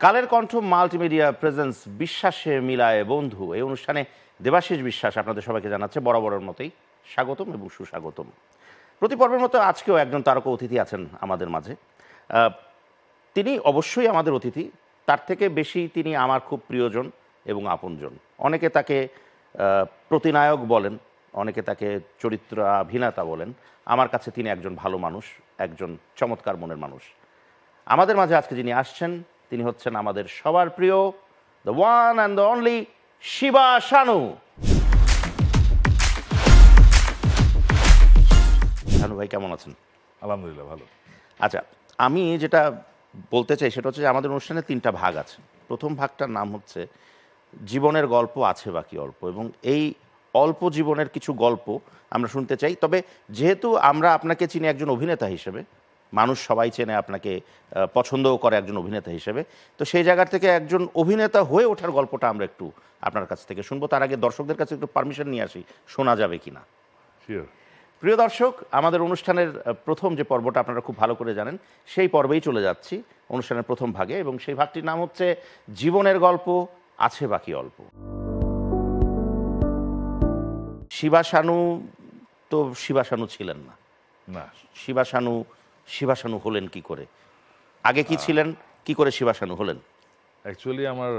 Kaler Kantho multimedia presence বিশ্বাসে মিলায় বন্ধু এই অনুষ্ঠানে দেবাশিস বিশ্বাস আপনাদের সবাইকে জানাচ্ছে বরাবরের মতোই স্বাগতম এবং সুস্বাগতম। প্রতি পর্বের মতো আজকেও একজন তারকা অতিথি আছেন আমাদের মাঝে। তিনি অবশ্যই আমাদের অতিথি, তার থেকে বেশি তিনি আমার খুব প্রিয়জন এবং আপনজন। অনেকে তাকে প্রতিনায়ক বলেন, অনেকে তাকে চরিত্রাভিনেতা বলেন। আমার কাছে তিনি একজন ভালো মানুষ, একজন চমৎকার মনের মানুষ। আমাদের মাঝে আজকে যিনি আসছেন তিনি হচ্ছেন আমাদের সবার প্রিয় the one and the only Shiba Shanu. Shanu ভাই কেমন আছেন? আলহামদুলিল্লাহ ভালো। আচ্ছা, আমি যেটা বলতে চাই সেটা হচ্ছে যে আমাদের অনুষ্ঠানে 3টা ভাগ আছে। প্রথম ভাগটার নাম হচ্ছে জীবনের গল্প আছে বাকি অল্প, এবং এই অল্প জীবনের কিছু গল্প আমরা শুনতে চাই। তবে যেহেতু আমরা আপনাকে চিনি একজন অভিনেতা হিসেবে, মানুষ সবাই চেনে আপনাকে, পছন্দও করে একজন অভিনেতা হিসেবে, তো সেই জায়গা থেকে একজন অভিনেতা হয়ে ওঠার গল্পটা আমরা একটু আপনার কাছ থেকে শুনবো। তার আগে দর্শকদের কাছে একটু পারমিশন নিয়ে আসি, শোনা যাবে কিনা। শিওর। প্রিয় দর্শক, আমাদের অনুষ্ঠানের প্রথম যে পর্বটা আপনারা খুব ভালো করে জানেন, সেই পর্বেই চলে যাচ্ছি অনুষ্ঠানের প্রথম ভাগে, এবং সেই ভাগটির নাম হচ্ছে জীবনের গল্প আছে বাকি অল্প। শিবা শানু তো শিবা শানু ছিলেন না। না, শিবা শানু হলেন কি করে? আগে কি ছিলেন, কি করে শিবা শানু হলেন? অ্যাকচুয়ালি আমার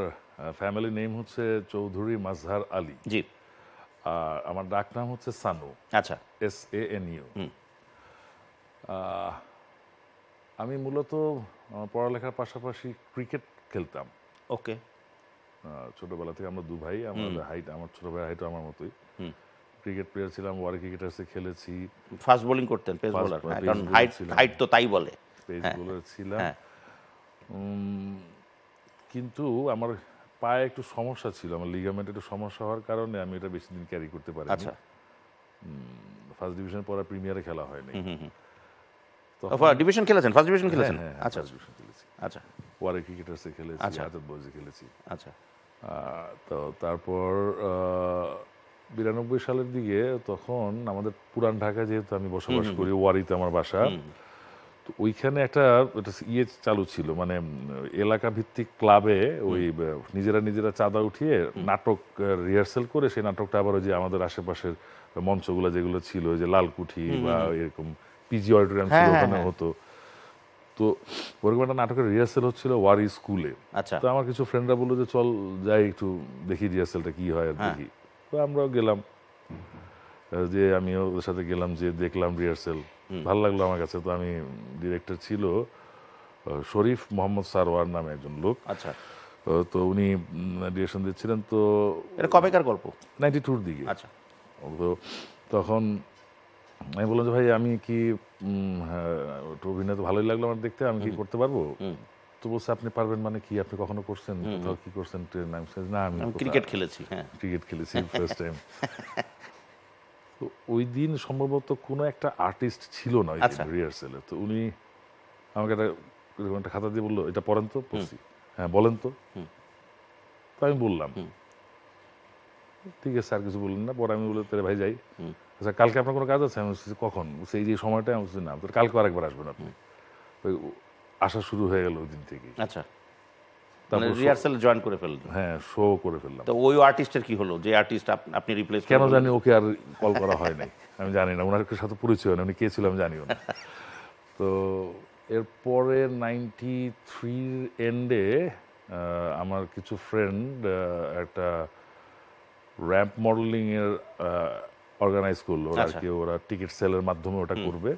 ফ্যামিলি নেম হচ্ছে চৌধুরী মাজহার আলী। জি। আর আমার ডাক নাম হচ্ছে সানু, আচ্ছা। SANU। আমি মূলত পড়ালেখার পাশাপাশি ক্রিকেট খেলতাম। ওকে। ছোটবেলা থেকে আমরা দু ভাই, আমাদের হাইট, আমার ছোট ভাইয়ের হাইটও আমার মতোই। ক্রিকেট প্লেয়ার ছিলাম, ওয়ার ক্রিকেটার্সে খেলেছি। ফাস্ট বোলিং করতেন, পেস বোলার, কারণ হাইট তো তাই বলে। পেস বোলার ছিলাম। কিন্তু আমার পায়ে একটু সমস্যা ছিল, আমার লিগামেন্টে একটু সমস্যা হওয়ার কারণে আমি এটা বেশি দিন ক্যারি করতে পারিনি। আচ্ছা। ফার্স্ট ডিভিশন পরে প্রিমিয়ারে খেলা হয়নি। ডিভিশন খেলেছেন, ফার্স্ট ডিভিশন খেলেছেন? আচ্ছা, ডিভিশন খেলেছি। আচ্ছা। ওয়ারে ক্রিকেটার্সে খেলেছি, আজাদ বয়েজে খেলেছি। আচ্ছা। তো তারপর 92 সালের দিকে, তখন আমাদের পুরান ঢাকা যেহেতু আমি বসবাস করি, ওয়ারিতে আমার বাসা, তো ওইখানে একটা চালু ছিল, মানে এলাকা ভিত্তিক ক্লাবে ওই নিজেরা চাঁদা উঠিয়ে নাটক রিহার্সেল করে সেই নাটকটা আবার ওই যে আমাদের আশেপাশের মঞ্চগুলো যেগুলো ছিল, ওই যে লালকুঠি বা এরকম পিজি অডিটোরিয়াম ছিল, ওখানে হতো। তো ওরকম একটা নাটকের রিহার্সেল হচ্ছিল ওয়ারি স্কুলে। আচ্ছা। তো আমার কিছু ফ্রেন্ডরা বললো যে চল যাই একটু দেখি রিহার্সেলটা কি হয়, দেখি। তো আমরাও গেলাম, যে আমিও ওদের সাথে গেলাম, যে দেখলাম রিহার্সেল, ভালো লাগলো আমার কাছে। তো আমি, ডিরেক্টর ছিল শরীফ মোহাম্মদ সারোয়ার নামে একজন লোক। আচ্ছা। তো উনি ডিরেকশন দিচ্ছিলেন। তো এটা কবেকার গল্প? 92-র দিকে। আচ্ছা। তো তখন আমি বললাম যে ভাই আমি কি অভিনয় তো ভালোই লাগলো আমার দেখতে, আমি কি করতে পারবো? তো বলছে আপনি পারবেন মানে কি, আপনি কখনো করছেন, কোথাও কি করছেন? না, আমি ক্রিকেট খেলেছি। হ্যাঁ, ক্রিকেট খেলেছি ফার্স্ট টাইম। তো ওই দিন সম্ভবত কোনো একটা আর্টিস্ট ছিল না ওই রিহার্সেলে। তো উনি আমাকে একটা খাতা দিয়ে বললো, এটা পড়েন তো। পড়ছি। হ্যাঁ, বলেন তো। তো আমি বললাম, ঠিক আছে স্যার, কিছু বললেন না। পরে আমি বললাম তাহলে ভাই যাই। আচ্ছা, কালকে আপনার কোনো কাজ আছে? আমি বলছি কখন? সেই যে সময়টা। আমি বলছি না, কালকে আরেকবার আসবেন আপনি। ওই আসা শুরু হয়ে গেল ওই দিন থেকেই। আচ্ছা, মানে রিহার্সাল জয়েন করে ফেললেন? হ্যাঁ, শো করে ফেললাম। তো ওই আর্টিস্টের কি হলো, যে আর্টিস্ট আপনি রিপ্লেস? কেন জানি ওকে আর কল করা হয় নাই, আমি জানি না, ওনার সাথে পরিচয় হয় না, উনি কে ছিল আমি জানিও না। তো এরপরে 93-র এন্ডে আমার কিছু ফ্রেন্ড একটা র্যাম্প মডেলিং এর অর্গানাইজ করলো আর কি, ওরা টিকিট সেলের মাধ্যমে ওটা করবে।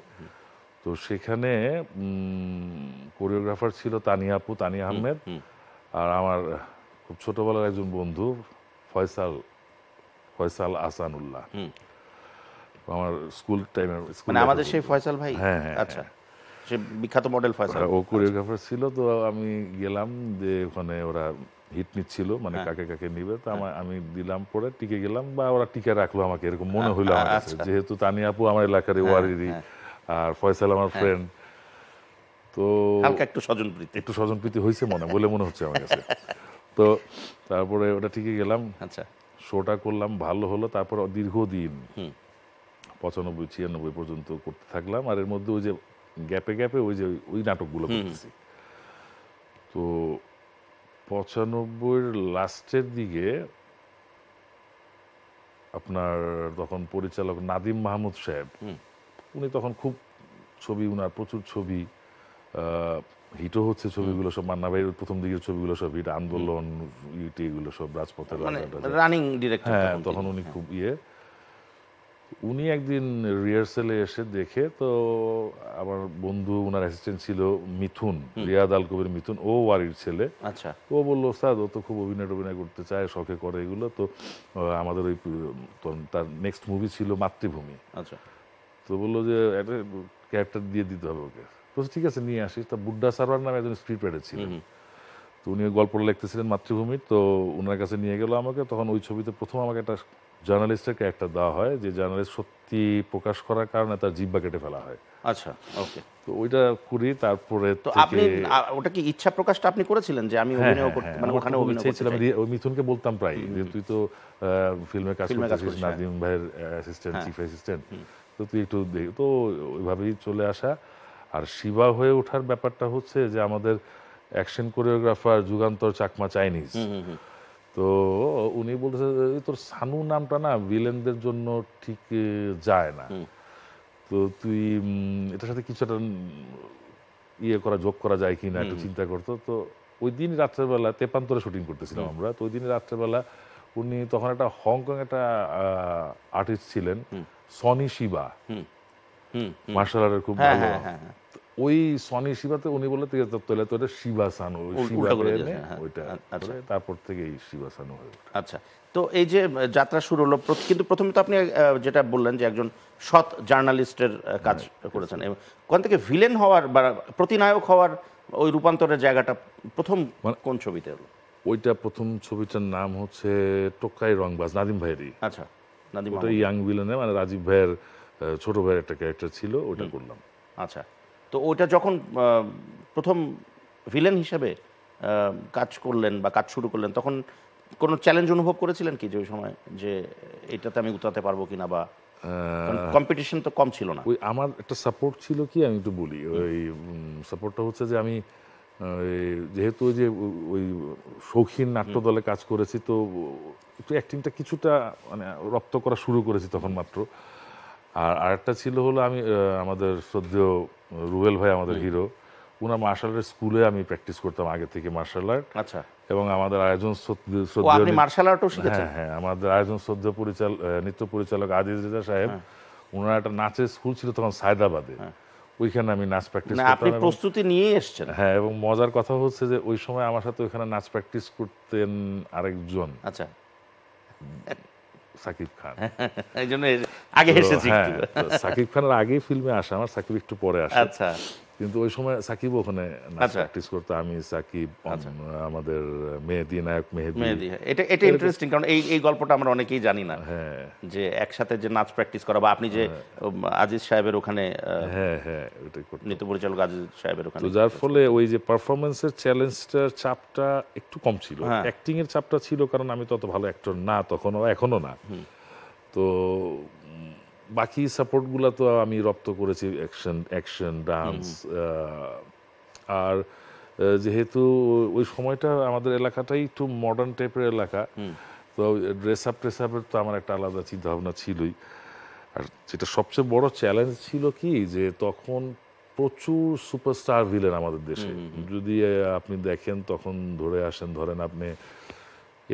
তো সেখানে কোরিওগ্রাফার ছিল তানিয়া আহমেদ, আর আমার খুব ছোটবেলার একজন বন্ধু ফয়সাল আসানুল্লাহ, আমার স্কুল টাইমের। মানে আমাদের সেই ফয়সাল ভাই? হ্যাঁ হ্যাঁ। আচ্ছা, সে বিখ্যাত মডেল ফয়সাল, ও কোরিওগ্রাফার ছিল। তো আমি গেলাম, যে ওখানে ওরা হিট নিচ্ছিল, মানে কাকে কাকে নিবে। তো আমি দিলাম, পরে টিকে গেলাম, বা ওরা টিকে রাখলো আমাকে, এরকম মনে হইলো আমার কাছে। যেহেতু তানিয়া আপু আমার এলাকার ওয়ারিরই, আর ফয়সাল আমার ফ্রেন্ড, তো হালকা একটু স্বজনপ্রীতি হয়েছে বলে মনে হচ্ছে আমার কাছে। তো তারপরে ওটা টিকে গেলাম। আচ্ছা। শোটা করলাম, ভালো হলো। তারপর দীর্ঘদিন 95-96 পর্যন্ত করতে থাকলাম। আর এর মধ্যে ওই যে গ্যাপে ওই নাটকগুলো করতেছি। তো 95-র লাস্টের দিকে আপনার তখন পরিচালক নাদিম মাহমুদ সাহেব, উনি তখন খুব ছবি, উনার প্রচুর ছবি হিটও হচ্ছে, ছবিগুলো সব মান্না ভাইয়ের প্রথম দিকের ছবিগুলো সব হিট, আন্দোলন এগুলো সব, রাজপথের মানে রাজা, রানিং ডিরেক্টর। হ্যাঁ তখন উনি খুব উনি একদিন রিহার্সেলে এসে দেখে, তো আমার বন্ধু ওনার অ্যাসিস্ট্যান্ট ছিল মিথুন, রিয়াদ আল কবির মিথুন, ও ওয়ারির ছেলে। আচ্ছা। ও বললো স্যার ও তো খুব অভিনয় করতে চায়, শখে করে এগুলো, তো আমাদের ওই তার নেক্সট মুভি ছিল মাতৃভূমি। আচ্ছা। তো বললো যে একটা ক্যারেক্টার দিয়ে দিতে হবে ওকে। তো ঠিক আছে নিয়ে আসিস। তা বুড্ডা সারওয়ার নামে একজন স্ক্রিপ্ট রাইটার ছিলেন, তো উনি গল্পটা লিখতেছিলেন মাতৃভূমির, তো ওনার কাছে নিয়ে গেল আমাকে। তখন ওই ছবিতে প্রথম আমাকে একটা জার্নালিস্টের ক্যারেক্টার দেওয়া হয়, যে জার্নালিস্ট সত্যি প্রকাশ করার কারণে তার জিহ্বা কেটে ফেলা হয়। আচ্ছা, ওকে। তো ওইটা করি, তারপরে তো আপনি ওটা কি ইচ্ছা প্রকাশটা আপনি করেছিলেন যে আমি অভিনয় করতে, মানে ওখানে অভিনয় করতে চাই? ওই মিথুনকে বলতাম প্রায় যে তুই তো ফিল্মে কাজ করতেছিস, নাদিম ভাইয়ের অ্যাসিস্ট্যান্ট, চিফ অ্যাসিস্ট্যান্ট, তো তুই একটু দেখ। তো ওইভাবেই চলে আসা। আর শিবা হয়ে ওঠার ব্যাপারটা হচ্ছে যে আমাদের action choreographer Jugantor Chakma Chinese, তো উনি বলতেছে তোর সানু নামটা না ভিলেনদের জন্য ঠিক যায় না, তো তুই এটার সাথে কিছু একটা যোগ করা যায় কিনা একটু চিন্তা করতো। তো ওই দিন রাত্রেবেলা তেপান্তরে শুটিং করতেছিলাম আমরা, তো ওই দিন রাত্রেবেলা উনি তখন একটা হংকং একটা আর্টিস্ট ছিলেন সনি শিবা, মার্শাল আর্টের খুব ভালো, ওই সনি শিবাতে উনি বললে তাহলে তো এটা শিবা সানু, ওইটা তারপর থেকে এই শিবা সানু হয়ে ওঠে। আচ্ছা। তো এই যে যাত্রা শুরু হলো, কিন্তু প্রথমে তো আপনি যেটা বললেন যে একজন সৎ জার্নালিস্টের কাজ করেছেন, এবং ওখান থেকে ভিলেন হওয়ার বা প্রতিনায়ক হওয়ার ওই রূপান্তরের জায়গাটা প্রথম কোন ছবিতে হলো? ওইটা প্রথম ছবিটার নাম হচ্ছে টোকাই রংবাজ, নাদিম ভাইয়েরই। আচ্ছা, নাদিম। ওটা ইয়াং ভিলেনে, মানে রাজীব ভাইয়ের ছোট ভাইয়ের একটা ক্যারেক্টার ছিল, ওটা করলাম। আচ্ছা। তো ওইটা যখন প্রথম ভিলেন হিসেবে কাজ করলেন বা কাজ শুরু করলেন, তখন কোনো চ্যালেঞ্জ অনুভব করেছিলেন কি যে ওই সময়, যে এটাতে আমি উতরাতে পারবো কিনা, বা কম্পিটিশন তো কম ছিল না? ওই আমার একটা সাপোর্ট ছিল কি, আমি একটু বলি, ওই সাপোর্টটা হচ্ছে যে আমি যেহেতু ওই যে ওই শৌখিন নাট্য দলে কাজ করেছি, তো একটু অ্যাক্টিংটা কিছুটা মানে রপ্ত করা শুরু করেছি তখন মাত্র। আর আরেকটা ছিল হলো আমি আমাদের শ্রদ্ধেয় রুবেল ভাই, আমাদের হিরো, ওনার মার্শাল আর্টের স্কুলে আমি প্র্যাকটিস করতাম আগে থেকে মার্শাল আর্ট। আচ্ছা। এবং আমাদের আয়োজন আপনি মার্শাল আর্টও শিখেছেন? হ্যাঁ, আমাদের আয়োজন শ্রদ্ধেয় নৃত্য পরিচালক আজিজ রেজা সাহেব, ওনার একটা নাচের স্কুল ছিল তখন সায়দাবাদে, ওইখানে আমি নাচ প্র্যাকটিস করতাম। আপনি প্রস্তুতি নিয়ে এসেছেন? হ্যাঁ, এবং মজার কথা হচ্ছে যে ওই সময় আমার সাথে ওইখানে নাচ প্র্যাকটিস করতেন আরেকজন, আচ্ছা, সাকিব খান। এই জন্য আগে এসেছি। সাকিব খানের আগেই ফিল্মে আসা আমার, সাকিব একটু পরে আসে। আচ্ছা। কিন্তু ওই সময় সাকিব ওখানে নাচ প্র্যাকটিস করতো, আমি, সাকিব, আমাদের মেহেদী, নায়ক মেহেদী। এটা ইন্টারেস্টিং, কারণ এই গল্পটা আমরা অনেকেই জানি না, যে একসাথে যে নাচ প্র্যাকটিস করা, বা আপনি যে আজিজ সাহেবের ওখানে, নৃত্য পরিচালক আজিজ সাহেবের ওখানে, তো যার ফলে ওই যে পারফরমেন্সের চ্যালেঞ্জটার চাপটা একটু কম ছিল, অ্যাক্টিং এর চাপটা ছিল, কারণ আমি তত ভালো অ্যাক্টর না তখনও, এখনো না। তো বাকি সাপোর্টগুলো তো আমি রপ্ত করেছি, অ্যাকশন, ডান্স। আর যেহেতু ওই সময়টা আমাদের এলাকাটাই একটু মডার্ন টাইপের এলাকা, তো ড্রেস আপের তো আমার একটা আলাদা চিন্তা ভাবনা ছিলই। আর যেটা সবচেয়ে বড় চ্যালেঞ্জ ছিল কি, যে তখন প্রচুর সুপারস্টার ভিলেন আমাদের দেশে, যদি আপনি দেখেন তখন ধরেন আপনি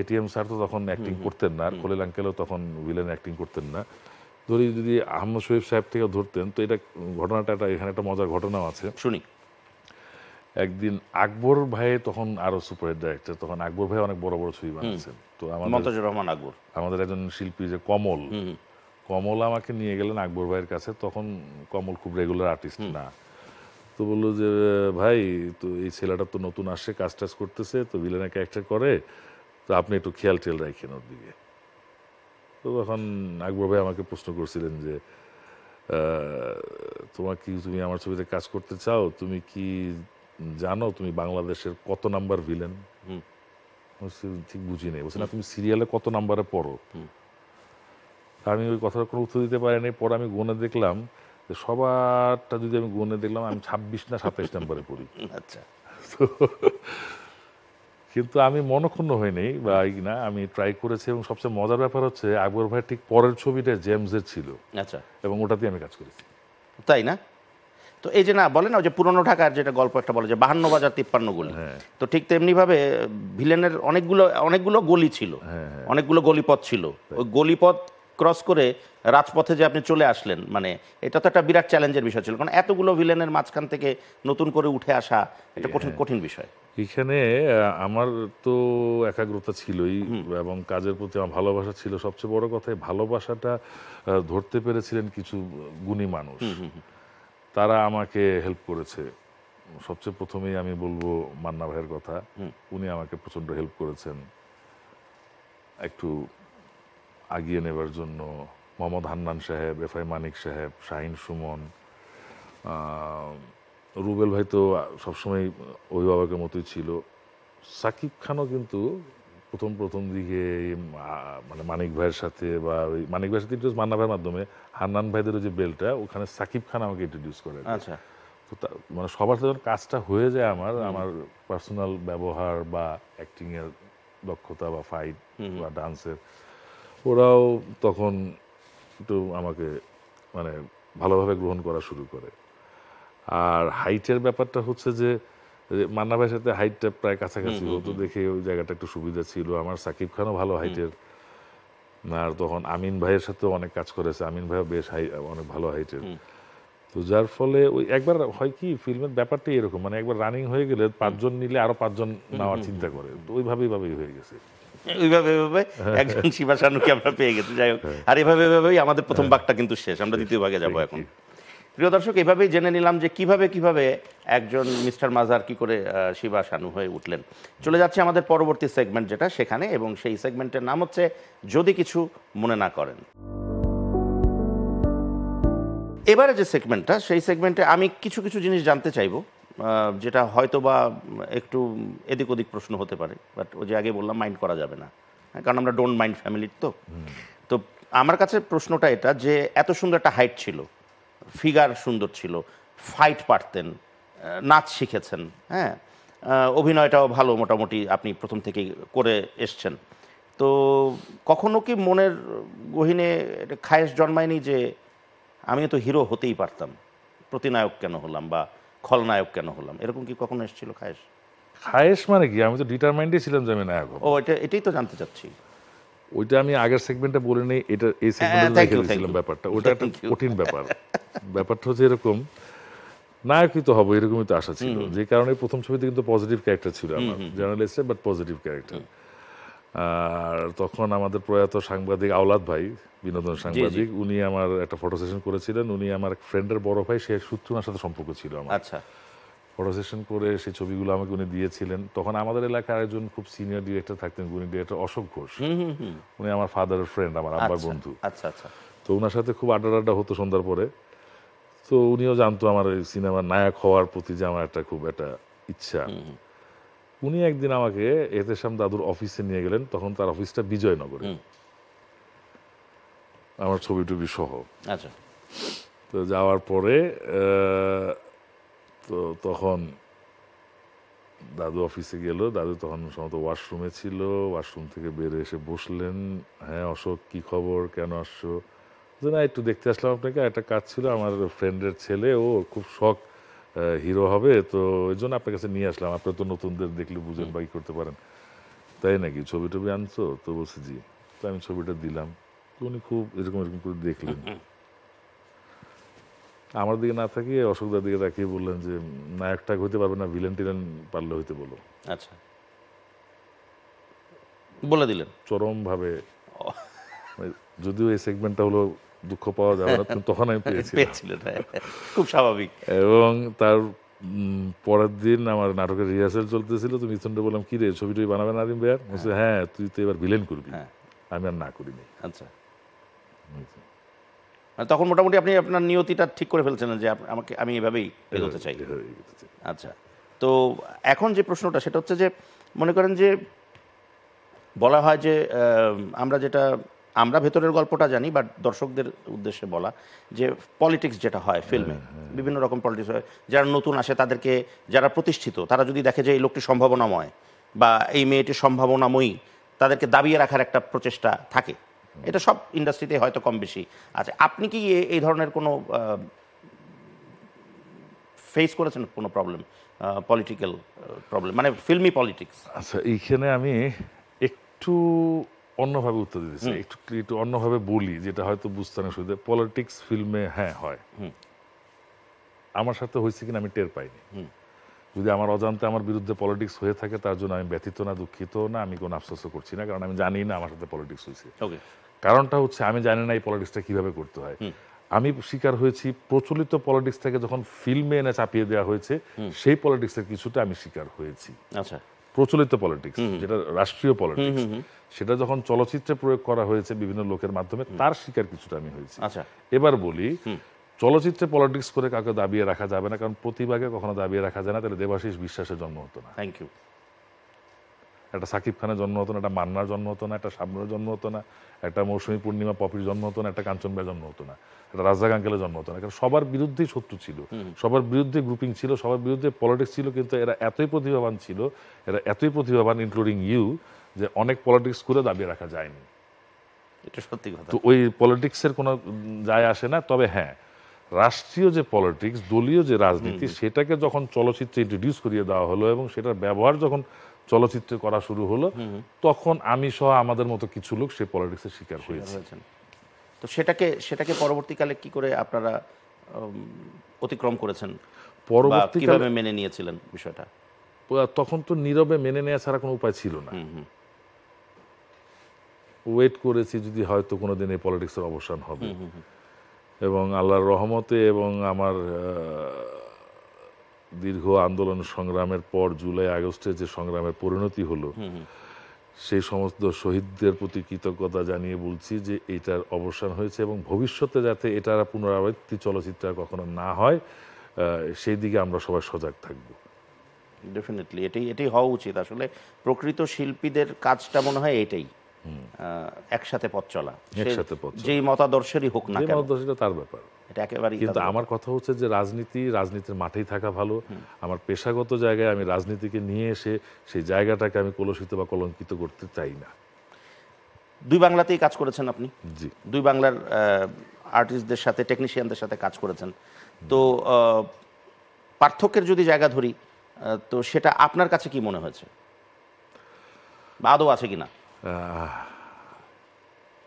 এটিএম স্যার তো তখন অ্যাক্টিং করতেন না, আর খলিল আঙ্কেলও তখন ভিলেন অ্যাক্টিং করতেন না। যদি আহমদ শরীফ সাহেব থেকে ধরতেন, তো এটা ঘটনাটা এখানে একটা মজার ঘটনাও আছে, শুনি। একদিন আকবর ভাই তখন আরো সুপারহিট ডাইরেক্টর, তখন আকবর ভাই অনেক বড় বড় ছবি বানাচ্ছেন, তো মনতাজুর রহমান আকবর, আমাদের একজন শিল্পী যে কমল আমাকে নিয়ে গেলেন আকবর ভাইয়ের কাছে। তখন কমল খুব রেগুলার আর্টিস্ট না, তো বললো যে ভাই, তো এই ছেলেটা তো নতুন আসছে, কাজ টাজ করতেছে, তো ভিলেনের ক্যারেক্টার করে, তো আপনি একটু খেয়াল রাখেন ওর দিকে। তো তখন আকবর ভাই আমাকে প্রশ্ন করছিলেন যে তুমি আমার ছবিতে কাজ করতে চাও, তুমি কি জানো তুমি বাংলাদেশের কত নাম্বার ভিলেন? ঠিক বুঝি নেই। বলছে না, তুমি সিরিয়ালে কত নাম্বারে পড়ো? আমি ওই কথার কোনো উত্তর দিতে পারিনি। পরে আমি গুনে দেখলাম যে সবারটা যদি আমি গুনে দেখলাম, আমি 26 না 27 নাম্বারে পড়ি। আচ্ছা। কিন্তু আমি মনক্ষুণ্ণ হইনি বা না, আমি ট্রাই করেছি। এবং সবচেয়ে মজার ব্যাপার হচ্ছে আকবর ভাই ঠিক পরের ছবিটা জেমসের ছিল, আচ্ছা, এবং ওটাতে আমি কাজ করেছি। তাই না? তো এই যে না বলে না, ওই যে পুরনো ঢাকার যেটা গল্প একটা বলে যে 52 বাজার 53 গলি, হ্যাঁ তো ঠিক তেমনি ভাবে ভিলেনের অনেকগুলো গলি ছিল, হ্যাঁ অনেকগুলো গলিপথ ছিল। ওই গলিপথ ক্রস করে রাজপথে যে আপনি চলে আসলেন, মানে এটা তো একটা বিরাট চ্যালেঞ্জের বিষয় ছিল, কারণ এতগুলো ভিলেনের মাঝখান থেকে নতুন করে উঠে আসা এটা কঠিন কঠিন বিষয়। এখানে আমার তো একাগ্রতা ছিলই, এবং কাজের প্রতি আমার ভালোবাসা ছিল। সবচেয়ে বড় কথা, এই ভালোবাসাটা ধরতে পেরেছিলেন কিছু গুণী মানুষ, তারা আমাকে হেল্প করেছে। সবচেয়ে প্রথমেই আমি বলবো মান্না ভাইয়ের কথা। উনি আমাকে প্রচণ্ড হেল্প করেছেন একটু আগিয়ে নেবার জন্য। মোহাম্মদ হান্নান সাহেব, এফআই মানিক সাহেব, শাহিন সুমন, রুবেল ভাই তো সবসময় অভিভাবকের মতোই ছিল। সাকিব খানও কিন্তু প্রথম দিকে মানে মানিক ভাইয়ের সাথে, বা ওই মানিক ভাইয়ের সাথে ইন্ট্রোডিউস মান্না ভাইয়ের মাধ্যমে, হান্নান ভাইদের যে বেলটা, ওখানে সাকিব খান আমাকে ইন্ট্রোডিউস করে। আচ্ছা, তো মানে সবার সাথে যখন কাজটা হয়ে যায়, আমার পার্সোনাল ব্যবহার বা অ্যাক্টিংয়ের দক্ষতা বা ফাইট বা ডান্সের, ওরাও তখন একটু আমাকে মানে ভালোভাবে গ্রহণ করা শুরু করে। আর হাইটের ব্যাপারটা হচ্ছে যে মান্না ভাইয়ের সাথে হাইটটা প্রায় কাছাকাছি হতো দেখে ওই জায়গাটা একটু সুবিধা ছিল আমার। সাকিব খানও ভালো হাইটের, আর তখন আমিন ভাইয়ের সাথেও অনেক কাজ করেছে, আমিন ভাইও বেশ অনেক ভালো হাইটের। তো যার ফলে ওই একবার হয় কি, ফিল্মের ব্যাপারটাই এরকম, মানে একবার রানিং হয়ে গেলে 5 জন নিলে আরো 5 জন নেওয়ার চিন্তা করে, তো ওইভাবেই হয়ে গেছে। ওইভাবে এভাবে একজন শিবা শানুকে আমরা পেয়ে গেছি। যাই হোক, আর এভাবেই আমাদের প্রথম ভাগটা কিন্তু শেষ, আমরা দ্বিতীয় ভাগে যাব এখন। প্রিয় দর্শক, এভাবেই জেনে নিলাম যে কিভাবে একজন মিস্টার মাজার কি করে শিবা শানু হয়ে উঠলেন। চলে যাচ্ছে আমাদের পরবর্তী সেগমেন্ট যেটা সেখানে, এবং সেই সেগমেন্টের নাম হচ্ছে যদি কিছু মনে না করেন। এবারে যে সেগমেন্টটা, সেই সেগমেন্টে আমি কিছু জিনিস জানতে চাইবো, যেটা হয়তো বা একটু এদিক ওদিক প্রশ্ন হতে পারে, বাট ওই যে আগে বললাম মাইন্ড করা যাবে না, কারণ আমরা ডোন্ট মাইন্ড ফ্যামিলির। তো আমার কাছে প্রশ্নটা এটা যে এত সুন্দর একটা হাইট ছিল, ফিগার সুন্দর ছিল, ফাইট পারতেন, নাচ শিখেছেন, হ্যাঁ, অভিনয়টাও ভালো মোটামুটি আপনি প্রথম থেকেই করে এসছেন, তো কখনো কি মনের গহীনে খায়েশ জন্মায়নি যে আমিও তো হিরো হতেই পারতাম, প্রতিনায়ক কেন হলাম বা খলনায়ক কেন হলাম, এরকম কি কখনো এসেছিল খায়েশ? খায়েশ মানে কি, আমি তো ডিটারমাইন্ডই ছিলাম যে আমি নায়ক হব। এটাই তো জানতে চাচ্ছি। ওইটা আমি আগের সেগমেন্টে বলে নেই, এটা এই সেগমেন্টে রেখে দিয়েছিলাম ব্যাপারটা। ওটা একটা কঠিন ব্যাপারটা হচ্ছে এরকম, নায়কই তো হবো এরকমই তো আশা ছিল, যে কারণে প্রথম ছবিতে কিন্তু পজিটিভ ক্যারেক্টার ছিল আমার, জার্নালিস্টের বাট পজিটিভ ক্যারেক্টার। আর তখন আমাদের প্রয়াত সাংবাদিক আওলাদ ভাই, বিনোদন সাংবাদিক, উনি আমার একটা ফটো সেশন করেছিলেন। উনি আমার ফ্রেন্ডের বড় ভাই, সে সূত্রে ওনার সাথে সম্পর্ক ছিল আমার। আচ্ছা, ফটো সেশন করে সেই ছবিগুলো আমাকে উনি দিয়েছিলেন। তখন আমাদের এলাকায় একজন খুব সিনিয়র ডিরেক্টর থাকতেন, গুণী ডিরেক্টর অশোক ঘোষ। উনি আমার ফাদারের ফ্রেন্ড, আমার আব্বার বন্ধু। আচ্ছা আচ্ছা, তো ওনার সাথে খুব আড্ডা হতো সন্ধ্যার পরে। তো উনিও জানতো আমার এই সিনেমার নায়ক হওয়ার প্রতি যে আমার খুব একটা ইচ্ছা। উনি একদিন আমাকে এহতেশাম দাদুর অফিসে নিয়ে গেলেন, তখন তার অফিসটা বিজয়নগরে, আমার ছবি টবি সহ। আচ্ছা, তো যাওয়ার পরে তো তখন দাদু অফিসে গেল, দাদু তখন সম্ভবত ওয়াশরুমে ছিল, ওয়াশরুম থেকে বের এসে বসলেন। হ্যাঁ অশোক, কি খবর, কেন আসছো? না একটু দেখতে আসলাম আপনাকে, একটা কাজ ছিল, আমার ফ্রেন্ডের ছেলে, ও খুব শখ হিরো হবে, তো এই জন্য আপনার কাছে নিয়ে আসলাম, আপনি তো নতুনদের দেখলে বুঝেন বা ই করতে পারেন। তাই নাকি, ছবি টবি আনছো? তো বলছি জি। তো আমি ছবিটা দিলাম, তো উনি খুব এরকম করে দেখলেন, আমার দিকে না তাকিয়ে অশোকদার দিকে তাকিয়ে বললেন যে নায়কটা হইতে পারবে না, ভিলেন টিলেন পারলে হইতে বলো। আচ্ছা, বলে দিলেন চরমভাবে। যদিও এই সেগমেন্টটা হলো দুঃখ পাওয়া যাবে না, তখন আমি পেয়েছিলেন, খুব স্বাভাবিক। এবং তার পরের দিন আমার নাটকের রিহার্সেল চলতেছিল, তো মিথুনটা বললাম, কি রে ছবি টবি বানাবে না ভাইয়ার? বলছে হ্যাঁ, তুই তো এবার ভিলেন করবি। আমি আর না করিনি। আচ্ছা, তখন মোটামুটি আপনি আপনার নিয়তিটা ঠিক করে ফেলছেন যে আমি এভাবেই এগোতে চাই। আচ্ছা, তো এখন যে প্রশ্নটা সেটা হচ্ছে যে মনে করেন যে বলা হয় যে আমরা ভেতরের গল্পটা জানি, বাট দর্শকদের উদ্দেশ্যে বলা যে পলিটিক্স যেটা হয় ফিল্মে, বিভিন্ন রকম পলিটিক্স হয়, যারা নতুন আসে তাদেরকে, যারা প্রতিষ্ঠিত, তারা যদি দেখে যে এই লোকটি সম্ভাবনাময়, বা এই মেয়েটি সম্ভাবনাময়ী, তাদেরকে দাবিয়ে রাখার একটা প্রচেষ্টা থাকে। এটা সব ইন্ডাস্ট্রিতে হয়তো কম বেশি আছে। আপনি কি এই ধরনের কোনো ফেস করেছেন কোনো প্রবলেম, পলিটিক্যাল প্রবলেম, মানে ফিল্মি পলিটিক্স? আচ্ছা, এইখানে আমি একটু অন্যভাবে উত্তর দিতে চাই, একটু অন্যভাবে বলি, যেটা হয়তো বুঝতে না সুবিধা। পলিটিক্স ফিল্মে হ্যাঁ হয়, আমার সাথে হয়েছে কিনা আমি টের পাইনি। যদি আমার অজান্তে আমার বিরুদ্ধে পলিটিক্স হয়ে থাকে, তার জন্য আমি ব্যথিত না, দুঃখিত না, আমি কোনো আফসোসও করছি না, কারণ আমি জানি না আমার সাথে পলিটিক্স হয়েছে। কারণটা হচ্ছে আমি জানি না এই পলিটিক্সটা কিভাবে করতে হয়। আমি শিকার হয়েছি প্রচলিত পলিটিক্স থেকে যখন ফিল্মে এনে চাপিয়ে দেওয়া হয়েছে, সেই পলিটিক্সের কিছুটা আমি শিকার হয়েছি। আচ্ছা, প্রচলিত পলিটিক্স, যেটা রাষ্ট্রীয় পলিটিক্স, সেটা যখন চলচ্চিত্রে প্রয়োগ করা হয়েছে বিভিন্ন লোকের মাধ্যমে, তার শিকার কিছুটা আমি হয়েছি। আচ্ছা, এবার বলি, চলচ্চিত্রে পলিটিক্স করে কাউকে দাবিয়ে রাখা যাবে না, কারণ প্রতিভাগে কখনো দাবিয়ে রাখা যায় না, তাহলে দেবাশিস বিশ্বাসের জন্ম হতো না, থ্যাংক ইউ, একটা সাকিব খানের জন্ম হতো না, একটা মান্নার জন্ম হতো না, একটা শাবনূরের জন্ম হতো না, একটা মৌসুমী পূর্ণিমা পপির জন্ম হতো না, একটা কাঞ্চন ভাইয়ের জন্ম হতো না, একটা রাজ্জাক আঙ্কেলের জন্ম হতো না। কারণ সবার বিরুদ্ধেই শত্রু ছিল, সবার বিরুদ্ধে গ্রুপিং ছিল, সবার বিরুদ্ধে পলিটিক্স ছিল, কিন্তু এরা এতই প্রতিভাবান ছিল, এরা এতই প্রতিভাবান, ইনক্লুডিং ইউ, যে অনেক পলিটিক্স করে দাবিয়ে রাখা যায়নি। এটা সত্যি কথা। তো ওই পলিটিক্সের কোনো যায় আসে না। তবে হ্যাঁ, রাষ্ট্রীয় যে পলিটিক্স, দলীয় যে রাজনীতি, সেটাকে যখন চলচ্চিত্রে ইন্ট্রোডিউস করিয়ে দেওয়া হলো এবং সেটার ব্যবহার যখন চলচ্চিত্রে করা শুরু হলো, তখন আমি সহ আমাদের মতো কিছু লোক সেই পলিটিক্সের শিকার হয়েছে। তো সেটাকে পরবর্তীকালে কি করে আপনারা অতিক্রম করেছেন, পরবর্তীকালে কিভাবে মেনে নিয়েছিলেন বিষয়টা? তখন তো নীরবে মেনে নেওয়া ছাড়া কোনো উপায় ছিল না। ওয়েট করেছি যদি হয়তো কোনোদিন এই পলিটিক্সের অবসান হবে, এবং আল্লাহর রহমতে এবং আমার দীর্ঘ আন্দোলন সংগ্রামের পর জুলাই আগস্টে যে সংগ্রামের পরিণতি হলো, সেই সমস্ত শহীদদের প্রতি কৃতজ্ঞতা জানিয়ে বলছি যে এটার অবসান হয়েছে, এবং ভবিষ্যতে যাতে এটার পুনরাবৃত্তি চলচ্চিত্র কখনো না হয়, সেই দিকে আমরা সবাই সজাগ থাকবো। ডেফিনেটলি এটাই হওয়া উচিত। আসলে প্রকৃত শিল্পীদের কাজটা মনে হয় এটাই, একসাথে পথ চলা, যেই মতাদর্শেরই হোক না কেন, তার ব্যাপার। এটা একেবারেই। কিন্তু আমার কথা হচ্ছে যে রাজনীতির মাঠেই থাকা ভালো। আমার পেশাগত জায়গায় আমি রাজনীতিকে নিয়ে এসে সেই জায়গাটাকে আমি কলুষিত বা কলঙ্কিত করতে চাই না। দুই বাংলাতেই কাজ করেছেন আপনি? জি। দুই বাংলার আর্টিস্টদের সাথে, টেকনিশিয়ানদের সাথে কাজ করেছেন। তো পার্থক্যের যদি জায়গা ধরি, তো সেটা আপনার কাছে কি মনে হয়েছে, বা আদৌ আছে কিনা?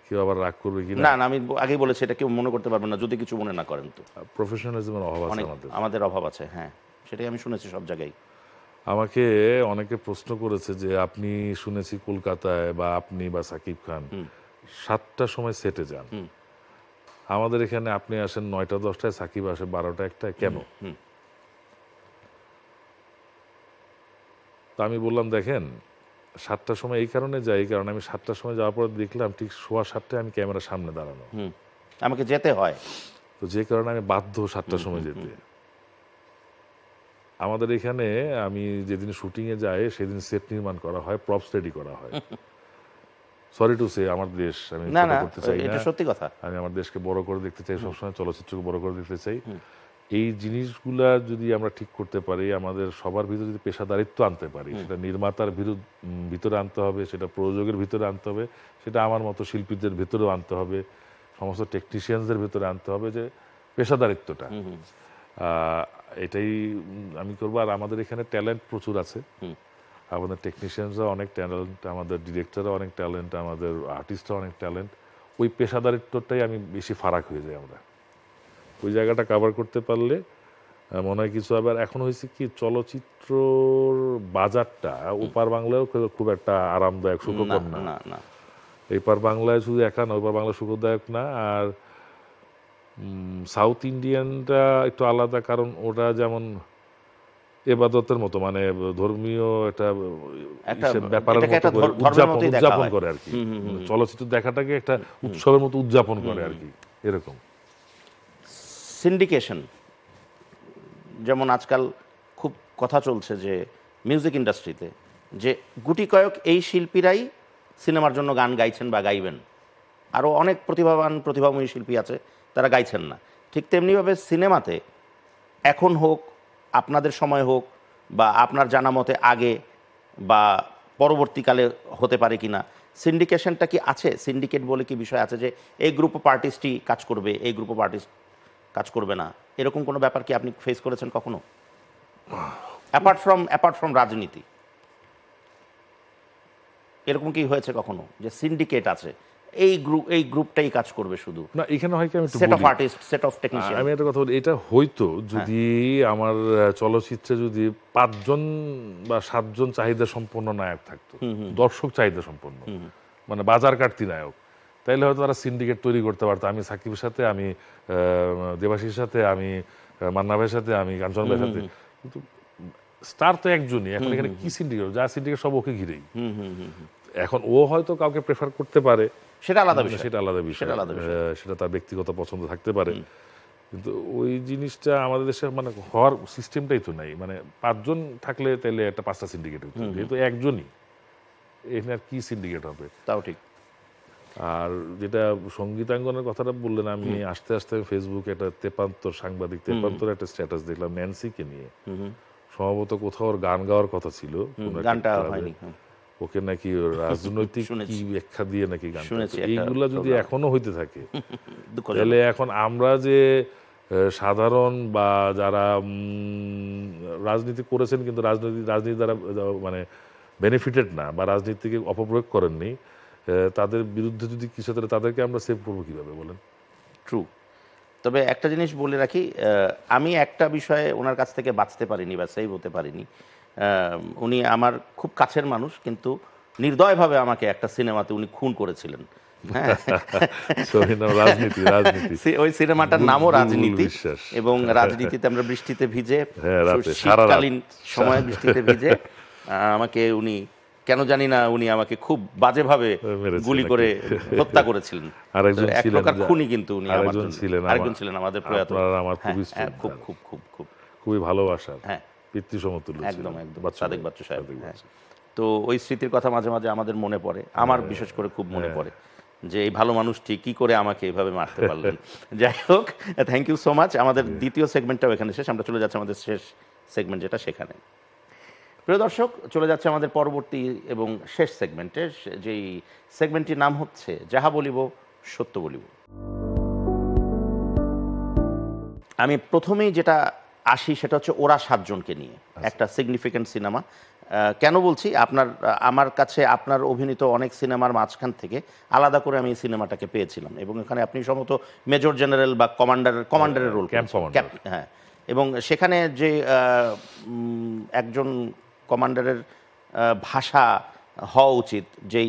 কেউ আবার রাগ করবে কিনা? না, আমি আগেই বলেছি, এটা কেউ মনে করতে পারবেন না যদি কিছু মনে না করেন। তো প্রফেশনালিজমের অভাব আছে আমাদের অভাব আছে, হ্যাঁ, সেটাই আমি শুনেছি সব জায়গায়। আমাকে অনেকে প্রশ্ন করেছে যে আপনি শুনেছি কলকাতায় বা আপনি বা সাকিব খান 7টার সময় সেটে যান, আমাদের এখানে আপনি আসেন 9টা 10টায়, সাকিব আসে 12টা 1টায়, কেন? তো আমি বললাম, দেখেন, 7টার সময় এই কারণে যাই, কারণ আমি 7টার সময় যাওয়ার পর দেখলাম ঠিক 7:15টায় আমি ক্যামেরার সামনে দাঁড়ানো, আমাকে যেতে হয়, তো যে কারণে আমি বাধ্য 7টার সময় যেতে। আমাদের এখানে আমি যেদিন শুটিংয়ে যাই সেদিন সেট নির্মাণ করা হয়, প্রপস রেডি করা হয়। সরি টু সে, আমার দেশ আমি ছোট করতে চাই না, এটা সত্যি কথা। আমি আমার দেশকে বড় করে দেখতে চাই, সবসময় চলচ্চিত্রকে বড় করে দেখতে চাই। এই জিনিসগুলা যদি আমরা ঠিক করতে পারি, আমাদের সবার ভিতরে যদি পেশাদারিত্ব আনতে পারি, সেটা নির্মাতার ভিতরে আনতে হবে, সেটা প্রযোজকের ভিতরে আনতে হবে, সেটা আমার মতো শিল্পীদের ভিতরেও আনতে হবে, সমস্ত টেকনিশিয়ানদের ভিতরে আনতে হবে, যে পেশাদারিত্বটা, এটাই আমি করবো। আর আমাদের এখানে ট্যালেন্ট প্রচুর আছে, আমাদের টেকনিশিয়ানরা অনেক ট্যালেন্ট, আমাদের ডিরেক্টররা অনেক ট্যালেন্ট, আমাদের আর্টিস্টরা অনেক ট্যালেন্ট। ওই পেশাদারিত্বটাই আমি বেশি ফারাক হয়ে যাই, আমরা ওই জায়গাটা কভার করতে পারলে মনে হয় কিছু। আবার এখন হয়েছে কি, চলচ্চিত্রর বাজারটা ওপার বাংলায়ও খুব একটা আরামদায়ক, সুখকর না। এপার বাংলায় শুধু একা না, ওপার বাংলা সুখদায়ক না। আর সাউথ ইন্ডিয়ানটা একটু আলাদা, কারণ ওটা যেমন এবাদতের মতো, মানে ধর্মীয় একটা ব্যাপারের মতো উদযাপন করে আর কি, চলচ্চিত্র দেখাটাকে একটা উৎসবের মতো উদযাপন করে আর কি, এরকম। সিন্ডিকেশন যেমন আজকাল খুব কথা চলছে যে মিউজিক ইন্ডাস্ট্রিতে, যে গুটি কয়েক এই শিল্পীরাই সিনেমার জন্য গান গাইছেন বা গাইবেন, আরও অনেক প্রতিভাময়ী শিল্পী আছে তারা গাইছেন না। ঠিক তেমনিভাবে সিনেমাতে এখন হোক, আপনাদের সময় হোক, বা আপনার জানা মতে আগে, বা পরবর্তীকালে হতে পারে কিনা, সিন্ডিকেশনটা কি আছে, সিন্ডিকেট বলে কি বিষয় আছে যে এই গ্রুপ অফ আর্টিস্টই কাজ করবে, এই গ্রুপ অফ আর্টিস্ট কাজ করবে না, এরকম কোনো ব্যাপার কি আপনি ফেস করেছেন কখনো, অ্যাপার্ট ফ্রম রাজনীতি? এরকম কি হয়েছে কখনো যে সিন্ডিকেট আছে, এই গ্রুপটাই কাজ করবে শুধু, না এখানে হয় কি আমি একটু সেট অফ বলি। Artist, set of technician? আমি একটা কথা বলি, এটা হয়তো যদি আমার চলচ্চিত্রে যদি 5 জন বা 7 জন চাহিদা সম্পন্ন নায়ক থাকতো, দর্শক চাহিদা সম্পন্ন, মানে বাজার কাটতি নায়ক, তাইলে হয়তো তারা সিন্ডিকেট তৈরি করতে পারতো। আমি সাকিবের সাথে, আমি দেবাশীর সাথে, আমি মান্না ভাইয়ের সাথে, আমি কাঞ্চন ভাইয়ের সাথে, কিন্তু স্টার তো একজনই। এখন এখানে কি সিন্ডিকেট, যা সিন্ডিকেট সব ওকে ঘিরেই। এখন ও হয়তো কাউকে প্রেফার করতে পারে, সেটা আলাদা বিষয়, সেটা আলাদা বিষয়, সেটা তার ব্যক্তিগত পছন্দ থাকতে পারে, কিন্তু ওই জিনিসটা আমাদের দেশে মানে হওয়ার সিস্টেমটাই তো নাই। মানে 5 জন থাকলে তাহলে একটা 5টা সিন্ডিকেট হতো, যেহেতু একজনই, এখানে আর কি সিন্ডিকেট হবে? তাও ঠিক। আর যেটা সঙ্গীতাঙ্গনের কথাটা বললেন, আমি আস্তে আস্তে ফেসবুকে একটা সাংবাদিক তেপান্তর একটা স্ট্যাটাস দেখলাম ন্যান্সিকে নিয়ে। সম্ভবত কোথাও ওর গান গাওয়ার কথা ছিল, গানটা হয়নি, ওকে নাকি রাজনৈতিক কি ব্যাখ্যা দিয়ে নাকি গান। শুনেছি এইগুলা যদি এখনো হইতে থাকে, তাহলে এখন আমরা যে সাধারণ বা যারা রাজনীতি করেছেন কিন্তু রাজনীতি দ্বারা মানে বেনিফিটেড না বা রাজনীতিকে অপপ্রয়োগ করেননি, তাদের বিরুদ্ধে যদি কিছু, তাহলে তাদেরকে আমরা সেভ করবো কিভাবে বলেন? ট্রু। তবে একটা জিনিস বলে রাখি, আমি একটা বিষয়ে ওনার কাছ থেকে বাঁচতে পারিনি বা সেভ হতে পারিনি। উনি আমার খুব কাছের মানুষ, কিন্তু নির্দয়ভাবে আমাকে একটা সিনেমাতে উনি খুন করেছিলেন। হ্যাঁ, ওই সিনেমাটার নামও রাজনীতি, এবং রাজনীতিতে আমরা বৃষ্টিতে ভিজে, শীতকালীন সময় বৃষ্টিতে ভিজে আমাকে উনি কেন জানি না, উনি আমাকে খুব বাজেভাবে গুলি করে হত্যা করেছিলেন। এক প্রকার খুনি, কিন্তু উনি আরেকজন ছিলেন আমাদের প্রয়াত, খুব খুব খুব খুব খুবই ভালোবাসার, হ্যাঁ, পিতৃ সমতুল্য, একদম একদম, সাদেক বাচ্চু সাহেব। তো ওই স্মৃতির কথা মাঝে মাঝে আমাদের মনে পড়ে, আমার বিশেষ করে খুব মনে পড়ে যে এই ভালো মানুষটি কি করে আমাকে এভাবে মারতে পারলেন। যাই হোক, থ্যাংক ইউ সো মাচ। আমাদের দ্বিতীয় সেগমেন্টটাও এখানে শেষ, আমরা চলে যাচ্ছি আমাদের শেষ সেগমেন্ট যেটা সেখানে। প্রিয় দর্শক, চলে যাচ্ছে আমাদের পরবর্তী এবং শেষ সেগমেন্টে, যেই সেগমেন্টটির নাম হচ্ছে যাহা বলিব সত্য বলিব। আমি প্রথমেই যেটা আসি সেটা হচ্ছে ওরা 7 জনকে নিয়ে, একটা সিগনিফিক্যান্ট সিনেমা। কেন বলছি, আমার কাছে আপনার অভিনীত অনেক সিনেমার মাঝখান থেকে আলাদা করে আমি এই সিনেমাটাকে পেয়েছিলাম, এবং এখানে আপনি সম্ভবত মেজর জেনারেল বা কমান্ডারের রোল, হ্যাঁ, এবং সেখানে যে একজন কমান্ডারের ভাষা হওয়া উচিত, যেই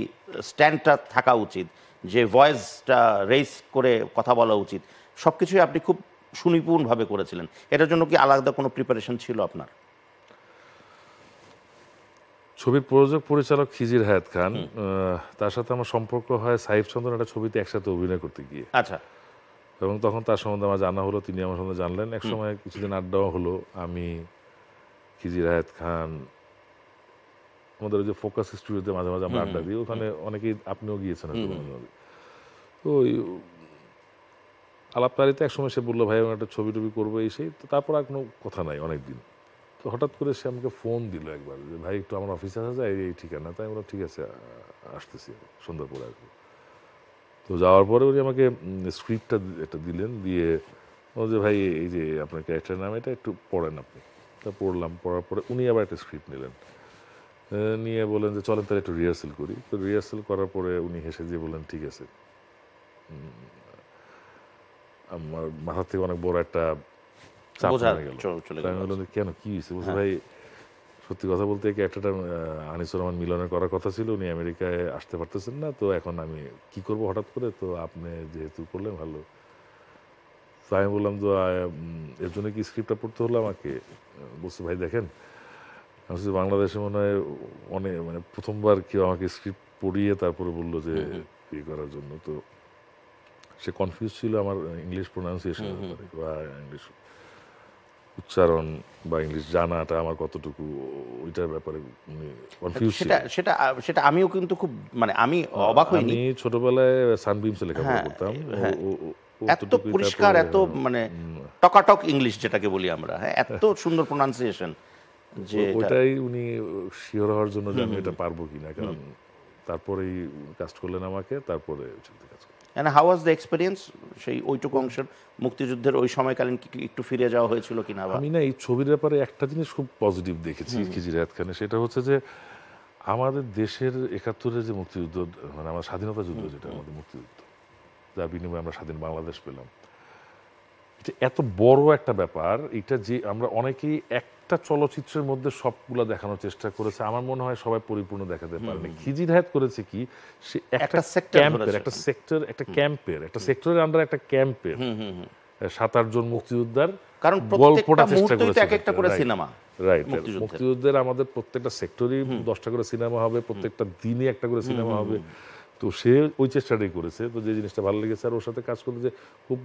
স্ট্যান্ডটা থাকা উচিত, যে ভয়েসটা রেইজ করে কথা বলা উচিত, সব কিছুই আপনি খুব সুনিপুণভাবে করেছিলেন। এটার জন্য কি আলাদা কোনো প্রিপারেশন ছিল আপনার? ছবির প্রযোজক পরিচালক খিজির হায়াত খান, তার সাথে আমার সম্পর্ক হয় সাইফ চন্দন একটা ছবিতে একসাথে অভিনয় করতে গিয়ে। আচ্ছা। এবং তখন তার সম্বন্ধে আমার জানা হলো, তিনি আমার সম্বন্ধে জানলেন। একসময় কিছুদিন আড্ডাও হলো, আমি, খিজির হায়াত খান, আমাদের ওই যে ফোকাস স্টুডিওতে মাঝে মাঝে আমরা আড্ডা দিই, ওখানে অনেকেই, আপনিও গিয়েছেন হয়তো। তো ওই আলাপকারিতে একসময় সে বললো, ভাই আমি একটা ছবি টবি করবো, এই সেই। তো তারপর আর কোনো কথা নাই অনেকদিন। তো হঠাৎ করে সে আমাকে ফোন দিল একবার, যে ভাই একটু আমার অফিসে আসা যায়, এই ঠিকানা। তাই আমরা ঠিক আছে আসতেছি, সন্ধ্যার পরে আসবো। তো যাওয়ার পরে উনি আমাকে স্ক্রিপ্টটা একটা দিলেন, দিয়ে যে ভাই এই যে আপনার ক্যারেক্টারের নাম এটা একটু পড়েন আপনি। তা পড়লাম, পড়ার পরে উনি আবার একটা স্ক্রিপ্ট নিলেন, নিয়ে বলেন যে চলেন তাহলে একটু রিহার্সেল করি। তো রিহার্সেল করার পরে উনি হেসে দিয়ে বললেন ঠিক আছে। আমার মাথা থেকে অনেক বড় একটা চাপ নেমে গেল। আমি বললাম কেন, কি হয়েছে? বলছে ভাই সত্যি কথা বলতে ক্যারেক্টারটা আনিসুর রহমান মিলনের করার কথা ছিল, উনি আমেরিকায় আসতে পারতেছেন না, তো এখন আমি কি করব হঠাৎ করে, তো আপনি যেহেতু করলেন ভালো। তো আমি বললাম তো এর জন্য কি স্ক্রিপ্টটা পড়তে হলো আমাকে? বলছে ভাই দেখেন, বাংলাদেশে মনে হয় অনেক মানে প্রথমবার কেউ আমাকে স্ক্রিপ্ট পড়িয়ে তারপরে বললো যে ইয়ে করার জন্য। তো সে কনফিউজ ছিল আমার ইংলিশ প্রোনাউন্সিয়েশন বা ইংলিশ উচ্চারণ বা ইংলিশ জানাটা আমার কতটুকু, ওইটার ব্যাপারে উনি কনফিউজ ছিল। সেটা আমিও কিন্তু খুব, মানে আমি অবাক হইনি। আমি ছোটবেলায় সানবিমসে লেখাপড়া করতাম, এত পরিষ্কার, এত মানে টকাটক ইংলিশ যেটাকে বলি আমরা, হ্যাঁ, এত সুন্দর প্রোনাউন্সিয়েশন, যে ওটাই উনি শিওর হওয়ার জন্য যে আমি এটা পারবো কিনা, কারণ তারপরেই কাস্ট করলেন আমাকে, তারপরে ছবিতে কাজ করলেন। And how was the experience সেই ওইটুকু অংশের মুক্তিযুদ্ধের ওই সময়কালীন কি একটু ফিরে যাওয়া হয়েছিল কিনা? বা আমি না এই ছবির ব্যাপারে একটা জিনিস খুব পজিটিভ দেখেছি খিজির রাত খানে, সেটা হচ্ছে যে আমাদের দেশের ৭১-এর যে মুক্তিযুদ্ধ, মানে আমার স্বাধীনতা যুদ্ধ, যেটা আমাদের মুক্তিযুদ্ধ, যার বিনিময়ে আমরা স্বাধীন বাংলাদেশ পেলাম, এটা এত বড় একটা ব্যাপার। এটা যে আমরা অনেকেই একটা চলচ্চিত্রের মধ্যে সবগুলো দেখানোর চেষ্টা করেছে, আমার মনে হয় সবাই পরিপূর্ণ দেখাতে পারেনি। খিজির হায়াত করেছে কি, সে একটা sector ক্যাম্পের, ধরেছে। একটা সেক্টর, একটা ক্যাম্পের, একটা সেক্টরের আন্ডার একটা ক্যাম্পের ৭-৮ জন মুক্তিযোদ্ধার কারণ গল্পটা প্রত্যেকটা চেষ্টা মুহূর্তেই তো করেছে। এক একটা করে Right. সিনেমা রাইট, মুক্তিযুদ্ধের। মুক্তিযুদ্ধের আমাদের প্রত্যেকটা সেক্টরই 10টা করে সিনেমা হবে, প্রত্যেকটা দিনই একটা করে সিনেমা হবে। তো সে ওই চেষ্টাটাই করেছে, তো যে জিনিসটা ভালো লেগেছে। আর ওর সাথে কাজ করতে যে খুব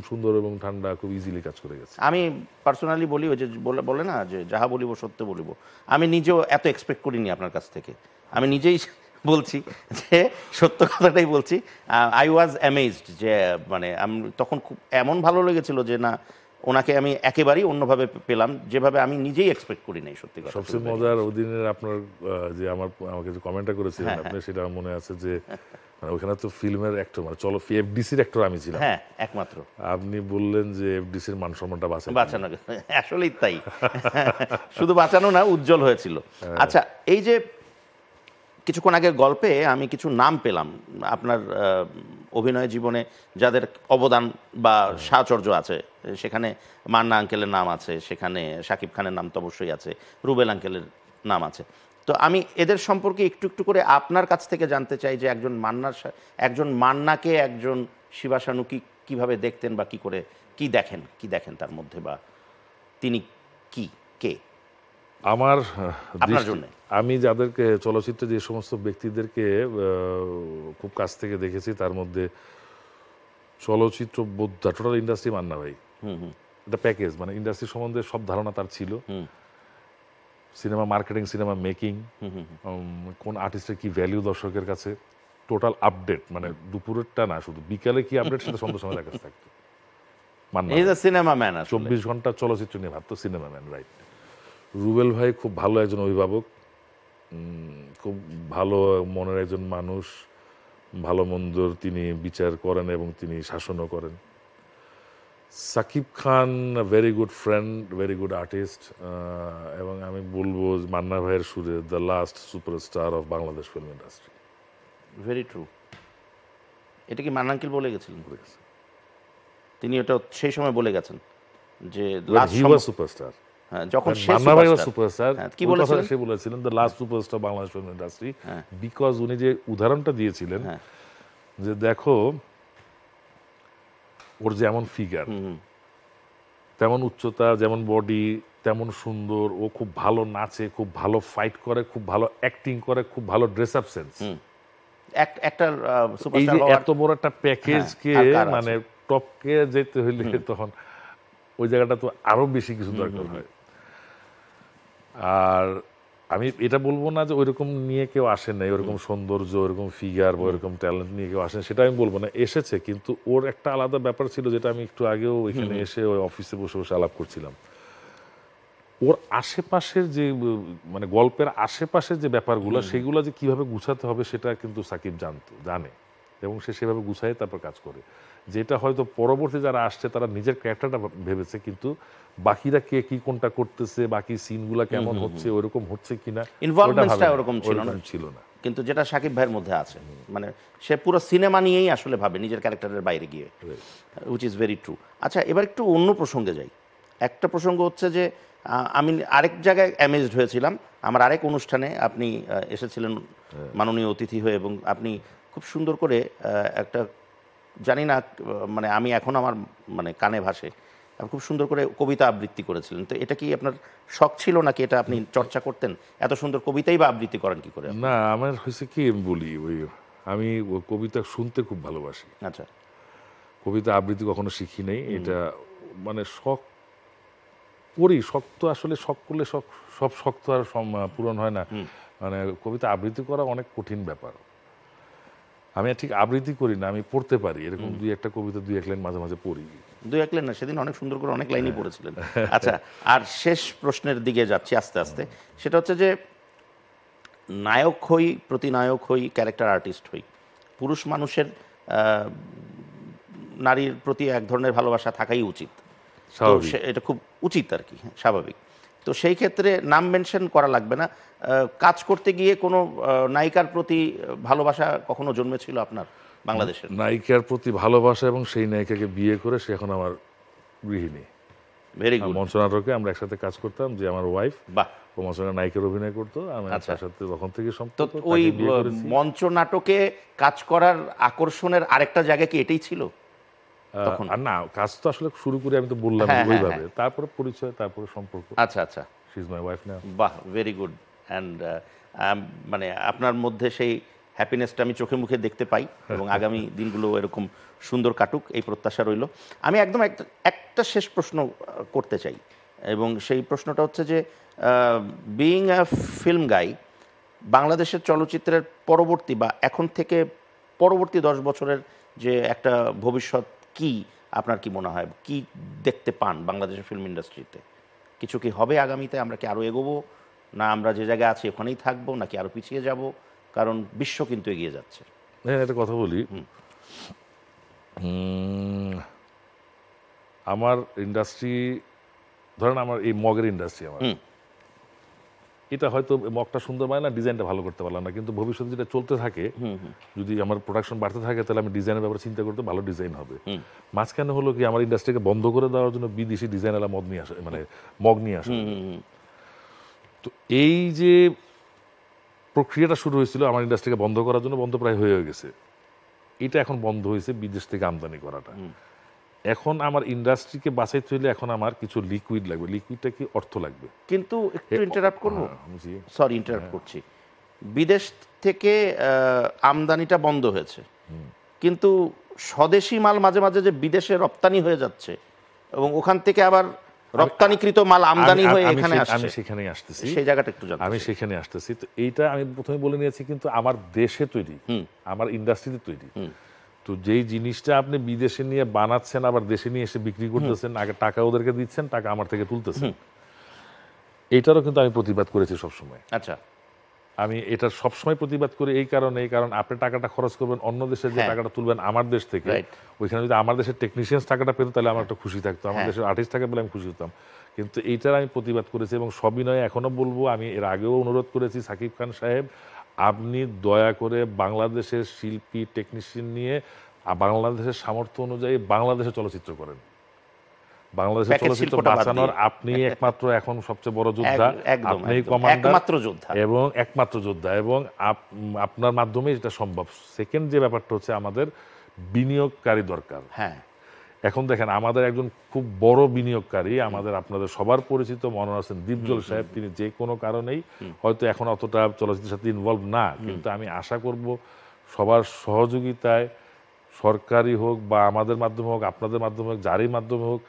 সুন্দর এবং ঠান্ডা, খুব ইজিলি কাজ করে গেছে। আমি পার্সোনালি বলি, ওই যে বলে না যে যাহা বলিব সত্য বলিব, আমি নিজেও এত এক্সপেক্ট করিনি আপনার কাছ থেকে। আমি নিজেই বলছি যে সত্য কথাটাই বলছি। আই ওয়াজ অ্যামেজড যে মানে আমি তখন খুব এমন ভালো লেগেছিল যে না, ওনাকে আমি একেবারেই অন্যভাবে পেলাম, যেভাবে আমি নিজেই এক্সপেক্ট করি নাই। সত্যি কথা সবচেয়ে মজার ওই দিনের আপনার যে আমাকে যে কমেন্টটা করেছিলেন আপনি, সেটা আমার মনে আছে যে মানে ওখানে তো ফিল্মের অ্যাক্টর, মানে চলো এফডিসির অ্যাক্টর আমি ছিলাম। হ্যাঁ, একমাত্র আপনি বললেন যে এফডিসির মান সম্মানটা বাঁচানো গেছে। আসলেই তাই, শুধু বাঁচানো না, উজ্জ্বল হয়েছিল। আচ্ছা, এই যে কিছুক্ষণ আগের গল্পে আমি কিছু নাম পেলাম আপনার অভিনয় জীবনে যাদের অবদান বা সাহচর্য আছে, সেখানে মান্না আঙ্কেলের নাম আছে, সেখানে শাকিব খানের নাম তো অবশ্যই আছে, রুবেল আঙ্কেলের নাম আছে। তো আমি এদের সম্পর্কে একটু একটু করে আপনার কাছ থেকে জানতে চাই যে একজন মান্নাকে একজন শিবা শানু কিভাবে দেখতেন, বা কি দেখেন তার মধ্যে, বা তিনি কে আমার আপনার জন্য? আমি যাদেরকে চলচ্চিত্রে যে সমস্ত ব্যক্তিদেরকে খুব কাছ থেকে দেখেছি, তার মধ্যে চলচ্চিত্র বোদ্ধা, টোটাল ইন্ডাস্ট্রি মান্না ভাই। এটা প্যাকেজ, মানে ইন্ডাস্ট্রি সম্বন্ধে সব ধারণা তার ছিল। সিনেমা মার্কেটিং, সিনেমা মেকিং, কোন আর্টিস্টের কি ভ্যালু দর্শকের কাছে, টোটাল আপডেট, মানে দুপুরেরটা না, শুধু বিকালে কি আপডেট সেটা সন্ধ্যার সময় দেখা থাকতো। Manna he is a cinema man, 24 ঘন্টা চলচ্চিত্র নিয়ে ভাবতো, সিনেমা ম্যান। রাইট। রুবেল ভাই খুব ভালো একজন অভিভাবক, খুব ভালো মনের একজন মানুষ, ভালো মন্দর তিনি বিচার করেন এবং তিনি শাসনও করেন। Sakib Khan very good friend, very good artist, এবং আমি বলবো মান্না ভাইয়ের সুরে the last superstar of Bangladesh film industry. Very true. এটা কি মান্না আঙ্কেল বলে গেছিলেন? তিনি ওটা সেই সময় বলে গেছেন যে লাস্ট সুপারস্টার, যখন মান্না ভাই সুপারস্টার, কি বলেছিলেন? সে বলেছিলেন the last superstar Bangladesh film industry, because উনি যে উদাহরণটা দিয়েছিলেন যে দেখো ওর যেমন ফিগার, তেমন উচ্চতা, যেমন বডি, তেমন সুন্দর, ও খুব ভালো নাচে, খুব ভালো ফাইট করে, খুব ভালো অ্যাক্টিং করে, খুব ভালো ড্রেস আপ সেন্স। একটা এই সুপারস্টার যে এত বড় একটা প্যাকেজকে মানে টপকে যেতে হইলে তখন ওই জায়গাটা তো আরো বেশি কিছু দরকার হয়। আর আমি এটা বলবো না যে ওইরকম নিয়ে কেউ আসে নাই, ওরকম সৌন্দর্য, ওরকম ফিগার বা ওরকম ট্যালেন্ট নিয়ে কেউ আসে, সেটা আমি বলবো না, এসেছে, কিন্তু ওর একটা আলাদা ব্যাপার ছিল, যেটা আমি একটু আগেও এখানে এসে ওই অফিসে বসে বসে আলাপ করছিলাম। ওর আশেপাশের যে মানে গল্পের আশেপাশের যে ব্যাপারগুলো, সেগুলো যে কিভাবে গুছাতে হবে সেটা কিন্তু সাকিব জানে, এবং সে সেভাবে গুছায় তারপর কাজ করে, যেটা হয়তো পরবর্তী যারা আসছে তারা নিজের ক্যারেক্টারটা ভেবেছে, কিন্তু বাকিরা কে কি কোনটা করতেছে, বাকি সিনগুলা কেমন হচ্ছে, ওইরকম হচ্ছে কিনা, ইনভলভমেন্টটা ওরকম ছিল না। কিন্তু যেটা শাকিব ভাইয়ের মধ্যে আছে, মানে সে পুরো সিনেমা নিয়েই আসলে ভাবে, নিজের ক্যারেক্টারের বাইরে গিয়ে, হুইচ ইজ ভেরি ট্রু। আচ্ছা, এবার একটু অন্য প্রসঙ্গে যাই। একটা প্রসঙ্গ হচ্ছে যে আমি আরেক জায়গায় অ্যামেজড হয়েছিলাম, আমার আরেক অনুষ্ঠানে আপনি এসেছিলেন মাননীয় অতিথি হয়ে, এবং আপনি খুব সুন্দর করে একটা, জানি না মানে আমি এখন আমার মানে কানে ভাসে, আপনি খুব সুন্দর করে কবিতা আবৃত্তি করেছিলেন। তো এটা কি আপনার শখ ছিল, নাকি এটা আপনি চর্চা করতেন? এত সুন্দর কবিতাই বা আবৃত্তি করেন কি করে? না, আমার হয়েছে কি, আমি বলি, আমি কবিতা শুনতে খুব ভালোবাসি। আচ্ছা। কবিতা আবৃত্তি কখনো শিখি নাই, এটা মানে শখ করি। শখ তো আসলে শখ করলে সব শখ তো আর পূরণ হয় না, মানে কবিতা আবৃত্তি করা অনেক কঠিন ব্যাপার। আমি ঠিক আবৃত্তি করি না, আমি পড়তে পারি, এরকম দুই একটা কবিতা দুই এক লাইন মাঝে মাঝে পড়ি। দুই এক লাইন না, সেদিন অনেক সুন্দর করে অনেক লাইনই পড়েছিলেন। আচ্ছা, আর শেষ প্রশ্নের দিকে যাচ্ছি আস্তে আস্তে, সেটা হচ্ছে যে নায়ক হই, প্রতিনায়ক হই, ক্যারেক্টার আর্টিস্ট হই, পুরুষ মানুষের নারীর প্রতি এক ধরনের ভালোবাসা থাকাই উচিত। তো স্বাভাবিক। এটা খুব উচিত আর কি, হ্যাঁ, স্বাভাবিক। তো সেই ক্ষেত্রে নাম মেনশন করা লাগবে না, কাজ করতে গিয়ে কোনো নায়িকার প্রতি ভালোবাসা কখনো জন্মেছিল আপনার বাংলাদেশের? নায়িকার প্রতি ভালোবাসা, এবং সেই নায়িকাকে বিয়ে করে সে এখন আমার গৃহিণী। Very good. মঞ্চনাটকে আমরা একসাথে কাজ করতাম, যে আমার ওয়াইফ, বাহ। ও মঞ্চনাটকে নায়িকার অভিনয় করতো, আমি আচ্ছা। তার সাথে তখন থেকে তো সম্পর্ক, ওই তাকে বিয়ে করেছি। মঞ্চ নাটকে কাজ করার আকর্ষণের আরেকটা জায়গা কি এটাই ছিল তখন? আর না, কাজ তো আসলে শুরু করে আমি তো বললাম হ্যাঁ, হ্যাঁ, ওইভাবে, তারপরে পরিচয়, তারপরে সম্পর্ক। আচ্ছা আচ্ছা, শি ইজ মাই ওয়াইফ নাও। বাহ, ভেরি গুড। অ্যান্ড মানে আপনার মধ্যে সেই হ্যাপিনেসটা আমি চোখে মুখে দেখতে পাই, এবং আগামী দিনগুলো এরকম সুন্দর কাটুক এই প্রত্যাশা রইল। আমি একদম একটা শেষ প্রশ্ন করতে চাই, এবং সেই প্রশ্নটা হচ্ছে যে বিইং আ ফিল্ম গাই, বাংলাদেশের চলচ্চিত্রের পরবর্তী বা এখন থেকে পরবর্তী 10 বছরের যে একটা ভবিষ্যৎ, কি আপনার কি মনে হয়, কি দেখতে পান বাংলাদেশের ফিল্ম ইন্ডাস্ট্রিতে? কিছু কি হবে আগামীতে? আমরা কি আরও এগোবো, না আমরা যে জায়গায় আছি ওখানেই থাকবো, নাকি আরও পিছিয়ে যাব? কারণ বিশ্ব কিন্তু এগিয়ে যাচ্ছে। হ্যাঁ, একটা কথা বলি, আমার ইন্ডাস্ট্রি, ধরেন আমার এই মগের ইন্ডাস্ট্রি, আমার এটা হয়তো মগটা সুন্দর হয় না, ডিজাইনটা ভালো করতে পারলাম না, কিন্তু ভবিষ্যতে যেটা চলতে থাকে, যদি আমার প্রোডাকশন বাড়তে থাকে, তাহলে আমি ডিজাইনের ব্যাপারে চিন্তা করতে, ভালো ডিজাইন হবে। মাঝখানে হলো কি, আমার ইন্ডাস্ট্রিকে বন্ধ করে দেওয়ার জন্য বিদেশি ডিজাইনাররা মগ নিয়ে আসে, মানে মগ নিয়ে আসে। তো এই যে প্রক্রিয়াটা শুরু হয়েছিল আমার ইন্ডাস্ট্রিকে বন্ধ করার জন্য, বন্ধ প্রায় হয়ে গেছে, এটা এখন বন্ধ হয়েছে বিদেশ থেকে আমদানি করাটা। এখন আমার ইন্ডাস্ট্রিকে বাঁচাইতে হইলে এখন আমার কিছু লিকুইড লাগবে। লিকুইডটা কি? অর্থ লাগবে। কিন্তু একটু ইন্টারাপ্ট করবো, জি। সরি ইন্টারাপ্ট করছি। বিদেশ থেকে আমদানিটা বন্ধ হয়েছে, কিন্তু স্বদেশি মাল মাঝে মাঝে যে বিদেশে রপ্তানি হয়ে যাচ্ছে, এবং ওখান থেকে আবার রপ্তানিকৃত মাল আমদানি হয়ে এখানে আসছে, আমি সেখানেই আসতেছি, সেই জায়গাটা একটু জানতে আমি চাই। সেখানে আসতেছি। তো এইটা আমি প্রথমে বলে নিয়েছি, কিন্তু আমার দেশে তৈরি, আমার ইন্ডাস্ট্রিতে তৈরি। তো যেই জিনিসটা আপনি বিদেশে নিয়ে বানাচ্ছেন, আবার দেশে নিয়ে এসে বিক্রি করতেছেন, আগে টাকা ওদেরকে দিচ্ছেন, টাকা আমার থেকে তুলতেছেন, এটারও কিন্তু আমি প্রতিবাদ করেছি সবসময়। আচ্ছা, আমি এটার সবসময় প্রতিবাদ করি এই কারণ আপনি টাকাটা খরচ করবেন অন্য দেশে, যে টাকাটা তুলবেন আমার দেশ থেকে, ওইখানে যদি আমার দেশের টেকনিশিয়ানস টাকাটা পেত, তাহলে আমার একটা খুশি থাকতো, আমার দেশের আর্টিস্ট টাকা পেলে আমি খুশি হতাম। কিন্তু এইটার আমি প্রতিবাদ করেছি, এবং সবিনয়ে এখনো বলবো, আমি এর আগেও অনুরোধ করেছি, সাকিব খান সাহেব, আপনি দয়া করে বাংলাদেশের শিল্পী টেকনিশিয়ান নিয়ে বাংলাদেশের সামর্থ্য অনুযায়ী বাংলাদেশে চলচ্চিত্র করেন। বাংলাদেশের চলচ্চিত্র বাঁচানোর আপনি একমাত্র এখন সবচেয়ে বড় যোদ্ধা, আপনি কমান্ডার, এবং একমাত্র যোদ্ধা, এবং আপনার মাধ্যমে এটা সম্ভব। সেকেন্ড যে ব্যাপারটা হচ্ছে, আমাদের বিনিয়োগকারী দরকার। হ্যাঁ, এখন দেখেন, আমাদের একজন খুব বড় বিনিয়োগকারী, আমাদের আপনাদের সবার পরিচিত মনোয়ার হোসেন দীপজল সাহেব, তিনি যে কোনো কারণেই হয়তো এখন অতটা চলচ্চিত্রের সাথে ইনভলভ না, কিন্তু আমি আশা করব সবার সহযোগিতায়, সরকারি হোক বা আমাদের মাধ্যমে হোক, আপনাদের মাধ্যমে হোক, যারই মাধ্যমে হোক,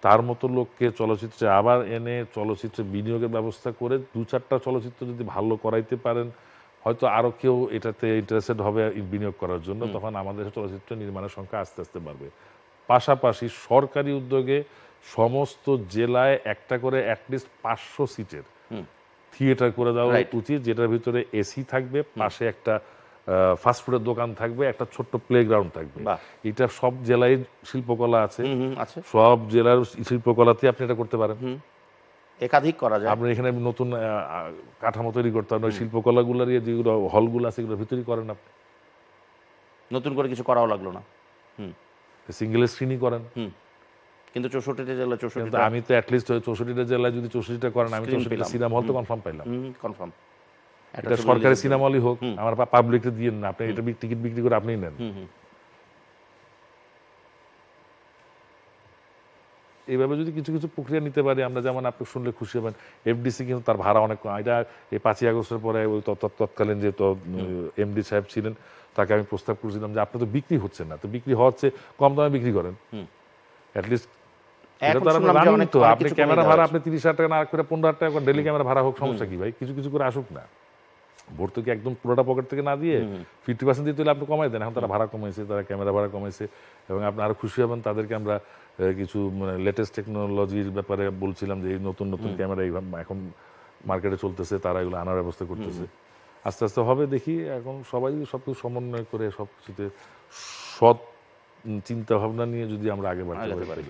তার মতো লোককে চলচ্চিত্রে আবার এনে চলচ্চিত্রে বিনিয়োগের ব্যবস্থা করে 2-4টা চলচ্চিত্র যদি ভালো করাইতে পারেন, হয়তো আরও কেউ এটাতে ইন্টারেস্টেড হবে বিনিয়োগ করার জন্য, তখন আমাদের চলচ্চিত্র নির্মাণের সংখ্যা আস্তে আস্তে বাড়বে। পাশাপাশি সরকারি উদ্যোগে সমস্ত জেলায় একটা করে অ্যাটলিস্ট 500 সিটের থিয়েটার করে দেওয়া উচিত, যেটার ভিতরে এসি থাকবে, পাশে একটা ফাস্টফুডের দোকান থাকবে, একটা ছোট্ট প্লেগ্রাউন্ড থাকবে। এটা সব জেলায় শিল্পকলা আছে, সব জেলার শিল্পকলাতে আপনি এটা করতে পারেন, একাধিক করা যায়। আপনি এখানে নতুন কাঠামো তৈরি করতে পারেন, ওই শিল্পকলাগুলোর যেগুলো হলগুলো আছে, এগুলোর ভিতরেই করেন, আপনি নতুন করে কিছু করাও লাগলো না, সিঙ্গেল স্ক্রিনই করেন। কিন্তু 64টা জেলা, 64টা, আমি তো অ্যাটলিস্ট 64টা জেলায় যদি 64টা করেন, আমি 64টা সিনেমা হল তো কনফার্ম পাইলাম। কনফার্ম। এটা সরকারি সিনেমা হলই হোক, আমার পাবলিককে দিয়ে না, আপনি এটা টিকিট বিক্রি করে আপনিই নেন। এইভাবে যদি কিছু কিছু প্রক্রিয়া নিতে পারি আমরা, যেমন আপনি শুনলে খুশি হবেন, এফডিসি কিন্তু তার ভাড়া অনেক কম। এটা এই 5ই আগস্টের পরে ওই তৎকালীন যে এমডি সাহেব ছিলেন, তাকে আমি প্রস্তাব করেছিলাম যে আপনি তো বিক্রি হচ্ছেন না, তো বিক্রি হচ্ছে কম দামে বিক্রি করেন, অ্যাটলিস্ট আপনি ক্যামেরা ভাড়া আপনি 30,000 টাকা না করে 15,000 টাকা ডেলি ক্যামেরা ভাড়া হোক, সমস্যা কি ভাই, কিছু কিছু করে আসুক না। ভর্তুকি একদম পুরোটা পকেট থেকে না দিয়ে 50% দিতে হলে আপনি কমাই দেন। এখন তারা ভাড়া কমাইছে, তারা ক্যামেরা ভাড়া কমাইছে, এবং আপনি আরো খুশি হবেন তাদেরকে আমরা কিছু মানে লেটেস্ট টেকনোলজির ব্যাপারে বলছিলাম যে এই নতুন নতুন ক্যামেরা এখন মার্কেটে চলতেছে, তারা এগুলো আনার ব্যবস্থা করতেছে। আস্তে আস্তে হবে দেখি। এখন সবাই সবকিছু সমন্বয় করে সবকিছুতে সৎ চিন্তা ভাবনা নিয়ে যদি আমরা আগে বাড়তে পারি।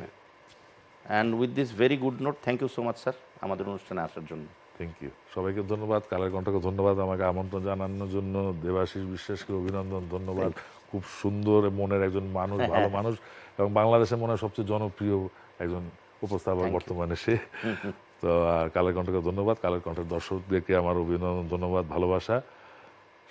And with this very good note, thank you so much sir আমাদের অনুষ্ঠানে আসার জন্য। থ্যাংক ইউ, সবাইকে ধন্যবাদ, কালের কণ্ঠকে ধন্যবাদ আমাকে আমন্ত্রণ জানানোর জন্য, দেবাশিস বিশ্বাসকে অভিনন্দন, ধন্যবাদ। খুব সুন্দর মনের একজন মানুষ, ভালো মানুষ, এবং বাংলাদেশের মনে হয় সবচেয়ে জনপ্রিয় একজন উপস্থাপক বর্তমানে সে। তো কালের কণ্ঠকে ধন্যবাদ, কালের কণ্ঠের দর্শকদেরকে আমার অভিনন্দন, ধন্যবাদ, ভালোবাসা,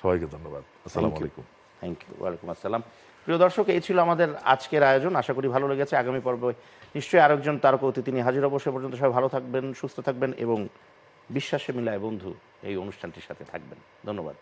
সবাইকে ধন্যবাদ। আসসালামু আলাইকুম। Thank you. ওয়ালাইকুম আসসালাম। প্রিয় দর্শক, এই ছিল আমাদের আজকের আয়োজন। আশা করি ভালো লেগেছে। আগামী পর্বে নিশ্চয়ই আরেকজন তারকা অতিথি নিয়ে হাজির হবো। সে পর্যন্ত সবাই ভালো থাকবেন, সুস্থ থাকবেন এবং বিশ্বাসে মিলায় বন্ধু এই অনুষ্ঠানটির সাথে থাকবেন। ধন্যবাদ।